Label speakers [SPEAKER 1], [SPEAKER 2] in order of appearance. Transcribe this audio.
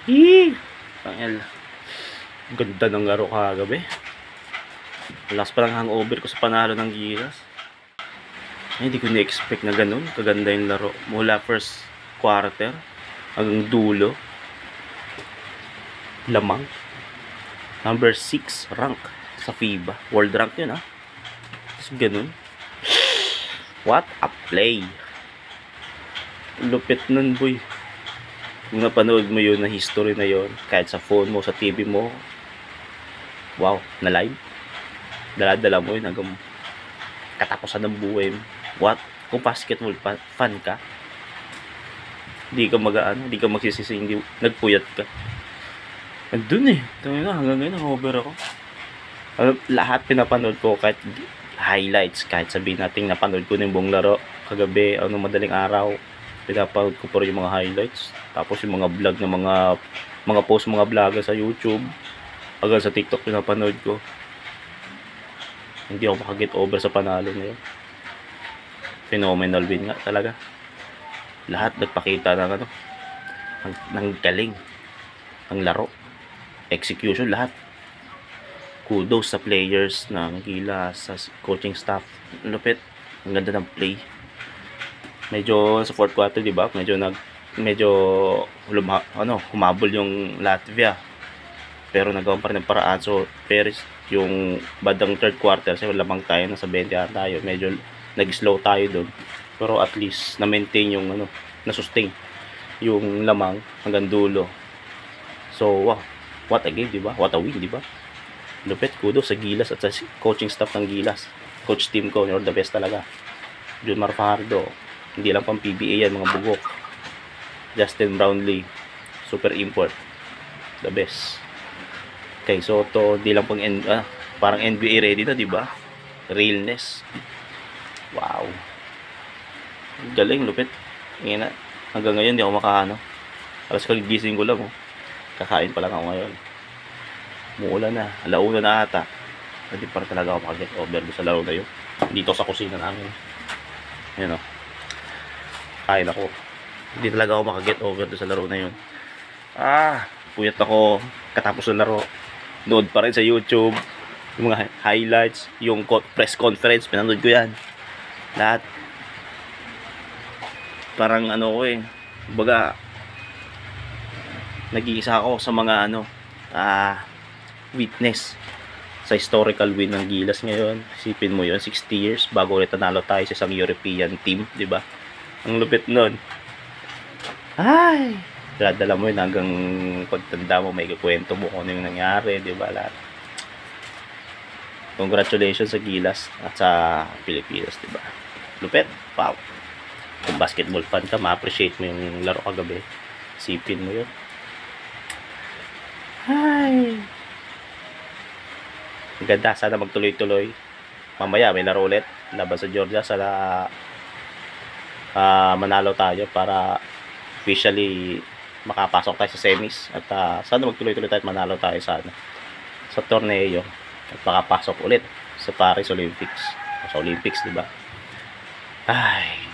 [SPEAKER 1] Hee! Ang ganda ng laro kagabi. Last pa lang hangover ko sa panalo ng Gilas. Ay, hindi ko na-expect na ganun. Kaganda yung laro. Mula first quarter hanggang dulo. Lamang. Number 6 rank sa FIBA. World rank yun, ha? Tapos ganun. What a play. Lupit nun, boy. Kung napanood mo yun na history na yun, kahit sa phone mo, sa TV mo, wow, na live. Dala-dala mo yun hanggang katapusan ng buhay mo. What? Kung basketball fan ka, di ka di ka magsisisi, hindi nagpuyat ka. Andun eh. Hanggang ngayon, over ako. Lahat pinapanood ko, kahit highlights, kahit sabihin natin napanood ko ng buong laro kagabi, madaling araw, pinapanood ko pa rin yung mga highlights. Tapos yung mga vlog ng mga post, mga vlogger sa YouTube, hanggang sa TikTok pinapanood ko. Hindi ako makaget over sa panalo na yun. Phenomenal win nga talaga. Lahat nagpakita ng galing ng laro, execution, lahat. Kudos sa players ng Gilas, sa coaching staff. Lupit, ang ganda ng play. Medyo sa fourth quarter, di ba? Medyo humabol yung Latvia. Pero nagawa pa rin ng paraan. So, Paris, yung bandang third quarter, kasi lamang tayo, nasa 20 tayo. Medyo nag-slow tayo doon. Pero at least na-maintain yung na-sustain yung lamang hanggang dulo. So, wow, what a game, di ba? What a win, di ba? Lupit, kudos sa Gilas at sa coaching staff ng Gilas. Coach team ko, you're the best talaga. Junmar Fajardo, hindi lang pang PBA yan, mga bugok. Justin Brownlee, super import, the best. Kay Soto, hindi lang pang parang NBA ready na, di ba? Realness. Wow. Galing, lupit. Ngayon, hanggang ngayon hindi ako alas kagigising ko lang, kakain pa lang ako ngayon. Muulan na, alauna na ata. Hindi pa talaga ako makaget over sa laro na yun. Dito sa kusina namin. Ayan, kain ako. Hindi talaga ako makaget over sa laro na yun. Puyat ako katapos ng laro. Nood pa rin sa YouTube yung mga highlights, yung press conference, pinanood ko yan lahat. Parang baga nag-iisa ako sa mga witness sa historical win ng Gilas ngayon. Isipin mo yun, 60 years bago ulit nanalo tayo sa isang European team, di ba? Ang lupit nun. Ay, dala mo yun hanggang pagtanda mo, may kukwento mo kung ano yung nangyari, di ba? Lahat. Congratulations sa Gilas at sa Pilipinas, di ba? Lupit, wow. Kung basketball fan ka, ma-appreciate mo yung laro kagabi. Isipin mo yun. Ay, ganda, sana magtuloy-tuloy. Mamaya may laro ulit laban sa Georgia. Sana manalo tayo para officially makapasok tayo sa semis. At sana magtuloy-tuloy tayo at manalo tayo sa torneo at makapasok ulit sa Paris Olympics. Sa Olympics, di ba? Ay,